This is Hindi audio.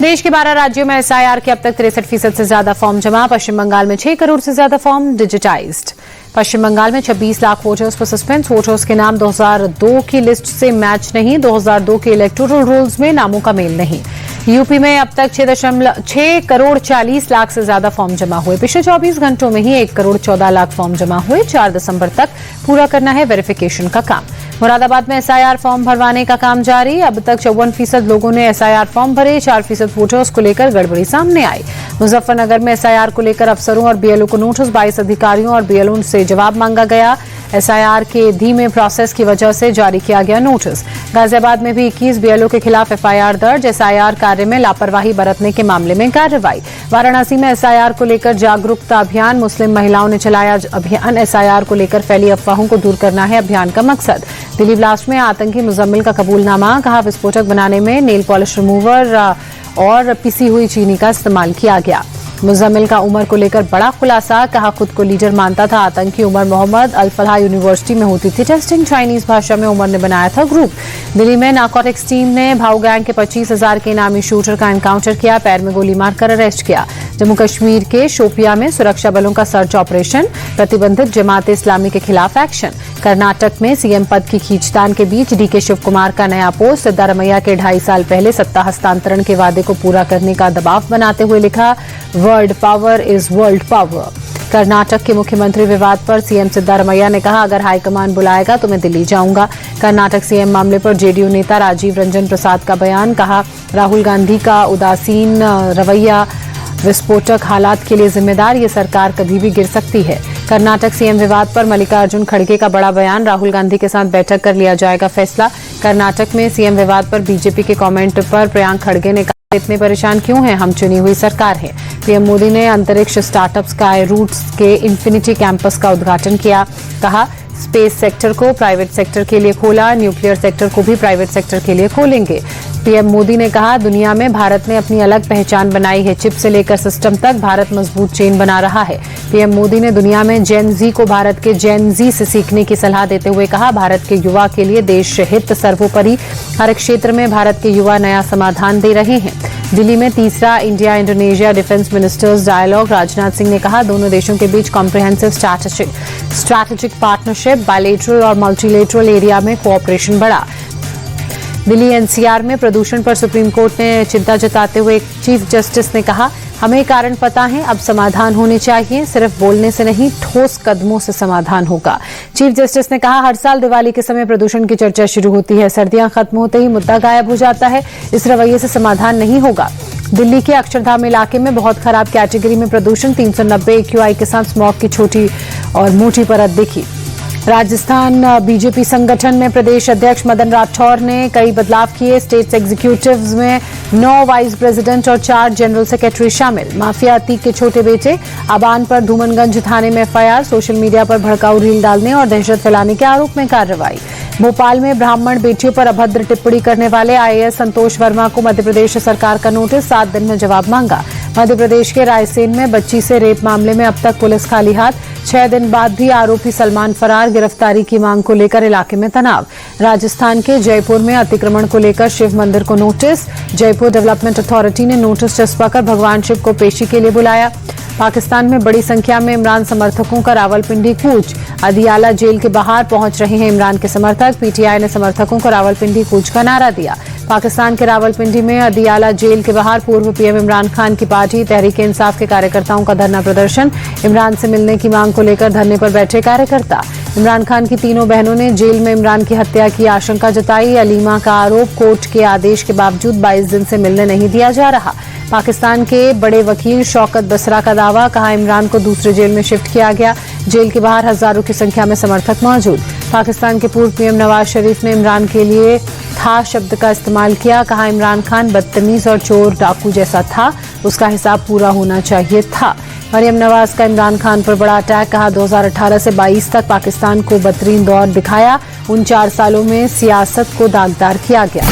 देश के 12 राज्यों में एसआईआर के अब तक 63% से ज्यादा फॉर्म जमा। पश्चिम बंगाल में 6 करोड़ से ज्यादा फॉर्म डिजिटाइज्ड। पश्चिम बंगाल में 26 लाख वोटर्स पर सस्पेंस। वोटर्स के नाम 2002 की लिस्ट से मैच नहीं। 2002 के इलेक्टोरल रोल्स में नामों का मेल नहीं। यूपी में अब तक 6 करोड़ 40 लाख से ज्यादा फॉर्म जमा हुए। पिछले 24 घंटों में ही 1 करोड़ 14 लाख फॉर्म जमा हुए। 4 दिसंबर तक पूरा करना है वेरिफिकेशन का काम। मुरादाबाद में एसआईआर फॉर्म भरवाने का काम जारी। अब तक 54% लोगों ने एसआईआर फॉर्म भरे। 4% वोटर्स को लेकर गड़बड़ी सामने आई। मुजफ्फरनगर में एसआईआर को लेकर अफसरों और बीएलओ को नोटिस। 22 अधिकारियों और बीएलओ से जवाब मांगा गया। एसआईआर के धीमे प्रोसेस की वजह से जारी किया गया नोटिस। गाजियाबाद में भी 21 बीएलओ के खिलाफ एफआईआर दर्ज। एसआईआर कार्य में लापरवाही बरतने के मामले में कार्रवाई। वाराणसी में एसआईआर को लेकर जागरूकता अभियान। मुस्लिम महिलाओं ने चलाया अभियान। एसआईआर को लेकर फैली अफवाहों को दूर करना है अभियान का मकसद। दिल्ली ब्लास्ट में आतंकी मुजम्मिल का कबूलनामा। कहा विस्फोटक बनाने में नेल पॉलिश रिमूवर और पिसी हुई चीनी का इस्तेमाल किया गया। मुजम्मिल का उमर को लेकर बड़ा खुलासा। कहा खुद को लीडर मानता था। आतंकी उमर मोहम्मद अल फलाह यूनिवर्सिटी में होती थी टेस्टिंग। चाइनीज भाषा में उमर ने बनाया था ग्रुप। दिल्ली में नारकोटिक्स टीम ने भाऊ गैंग के 25,000 के इनामी शूटर का एनकाउंटर किया। पैर में गोली मारकर अरेस्ट किया। जम्मू कश्मीर के शोपिया में सुरक्षा बलों का सर्च ऑपरेशन। प्रतिबंधित जमात इस्लामी के खिलाफ एक्शन। कर्नाटक में सीएम पद की खींचतान के बीच डीके शिव कुमार का नया पोस्ट। सिद्धारमैया के 2.5 साल पहले सत्ता हस्तांतरण के वादे को पूरा करने का दबाव बनाते हुए लिखा, world power is world power. Karnataka के मुख्यमंत्री विवाद पर सीएम सिद्धारमैया ने कहा, अगर हाईकमान बुलाएगा तो मैं दिल्ली जाऊंगा। कर्नाटक सीएम मामले पर जेडीयू नेता राजीव रंजन प्रसाद का बयान। कहा राहुल गांधी का उदासीन रवैया विस्फोटक हालात के लिए जिम्मेदार। ये सरकार कभी भी गिर सकती है। कर्नाटक सीएम विवाद पर मल्लिकार्जुन खड़गे का बड़ा बयान। राहुल गांधी के साथ बैठक कर लिया जाएगा फैसला। कर्नाटक में सीएम विवाद पर बीजेपी के कमेंट पर प्रियंका खड़गे ने कहा, इतने परेशान क्यों हैं, हम चुनी हुई सरकार है। पीएम मोदी ने अंतरिक्ष स्टार्टअप स्काई रूट्स के इन्फिनिटी कैंपस का उद्घाटन किया। कहा स्पेस सेक्टर को प्राइवेट सेक्टर के लिए खोला। न्यूक्लियर सेक्टर को भी प्राइवेट सेक्टर के लिए खोलेंगे। पीएम मोदी ने कहा दुनिया में भारत ने अपनी अलग पहचान बनाई है। चिप से लेकर सिस्टम तक भारत मजबूत चेन बना रहा है। पीएम मोदी ने दुनिया में जेन जी को भारत के जेन जी से सीखने की सलाह देते हुए कहा, भारत के युवा के लिए देश हित सर्वोपरि। हर क्षेत्र में भारत के युवा नया समाधान दे रहे हैं। दिल्ली में तीसरा India Indonesia defence ministers dialogue. Rajnath Singh ने कहा दोनों देशों के बीच कॉम्प्रिहेंसिव स्ट्रैटेजिक पार्टनरशिप, बायलैटरल और मल्टीलैटरल एरिया में कोऑपरेशन बढ़ा। दिल्ली एनसीआर में प्रदूषण पर सुप्रीम कोर्ट ने चिंता जताते हुए चीफ जस्टिस ने कहा, हमें कारण पता है, अब समाधान होने चाहिए। सिर्फ बोलने से नहीं, ठोस कदमों से समाधान होगा। चीफ जस्टिस ने कहा हर साल दिवाली के समय प्रदूषण की चर्चा शुरू होती है। सर्दियां खत्म होते ही मुद्दा गायब हो जाता है। इस रवैये से समाधान नहीं होगा। दिल्ली के अक्षरधाम इलाके में बहुत खराब कैटेगरी में प्रदूषण। 390 एक्यूआई के साथ स्मॉग की छोटी और मोटी परत दिखी। राजस्थान बीजेपी संगठन में प्रदेश अध्यक्ष मदन राठौर ने कई बदलाव किए। स्टेट एग्जीक्यूटिव्स में 9 वाइस प्रेसिडेंट और 4 जनरल सेक्रेटरी शामिल। माफिया अतीक के छोटे बेटे अबान पर धूमनगंज थाने में एफआईआर। सोशल मीडिया पर भड़काऊ रील डालने और दहशत फैलाने के आरोप में कार्रवाई। भोपाल में ब्राह्मण बेटियों पर अभद्र टिप्पणी करने वाले आईएएस संतोष वर्मा को मध्य प्रदेश सरकार का नोटिस। 7 दिन में जवाब मांगा। मध्य प्रदेश के रायसेन में बच्ची से रेप मामले में अब तक पुलिस खाली हाथ। 6 दिन बाद भी आरोपी सलमान फरार। गिरफ्तारी की मांग को लेकर इलाके में तनाव। राजस्थान के जयपुर में अतिक्रमण को लेकर शिव मंदिर को नोटिस। जयपुर डेवलपमेंट अथॉरिटी ने नोटिस चस्पाकर भगवान शिव को पेशी के लिए बुलाया। पाकिस्तान में बड़ी संख्या में इमरान समर्थकों का रावलपिंडी कूच। अदियाला जेल के बाहर पहुंच रहे हैं इमरान के समर्थक। पीटीआई ने समर्थकों को रावलपिंडी कूच का नारा दिया। पाकिस्तान के रावलपिंडी में अदियाला जेल के बाहर पूर्व पीएम इमरान खान की पार्टी तहरीक इंसाफ के कार्यकर्ताओं का धरना प्रदर्शन। इमरान से मिलने की मांग को लेकर धरने पर बैठे कार्यकर्ता। इमरान खान की तीनों बहनों ने जेल में इमरान की हत्या की आशंका जताई। अलीमा का आरोप, कोर्ट के आदेश के बावजूद 22 दिन से मिलने नहीं दिया जा रहा। पाकिस्तान के बड़े वकील शौकत बसरा का दावा। कहा इमरान को दूसरे जेल में शिफ्ट किया गया। जेल के बाहर हजारों की संख्या में समर्थक मौजूद। पाकिस्तान के पूर्व पीएम नवाज शरीफ ने इमरान के लिए था शब्द का इस्तेमाल किया। कहा इमरान खान बदतमीज और चोर डाकू जैसा था, उसका हिसाब पूरा होना चाहिए था। मरियम नवाज का इमरान खान पर बड़ा अटैक। कहा 2018 से 22 तक पाकिस्तान को बदतरीन दौर दिखाया। उन 4 सालों में सियासत को दागदार किया गया।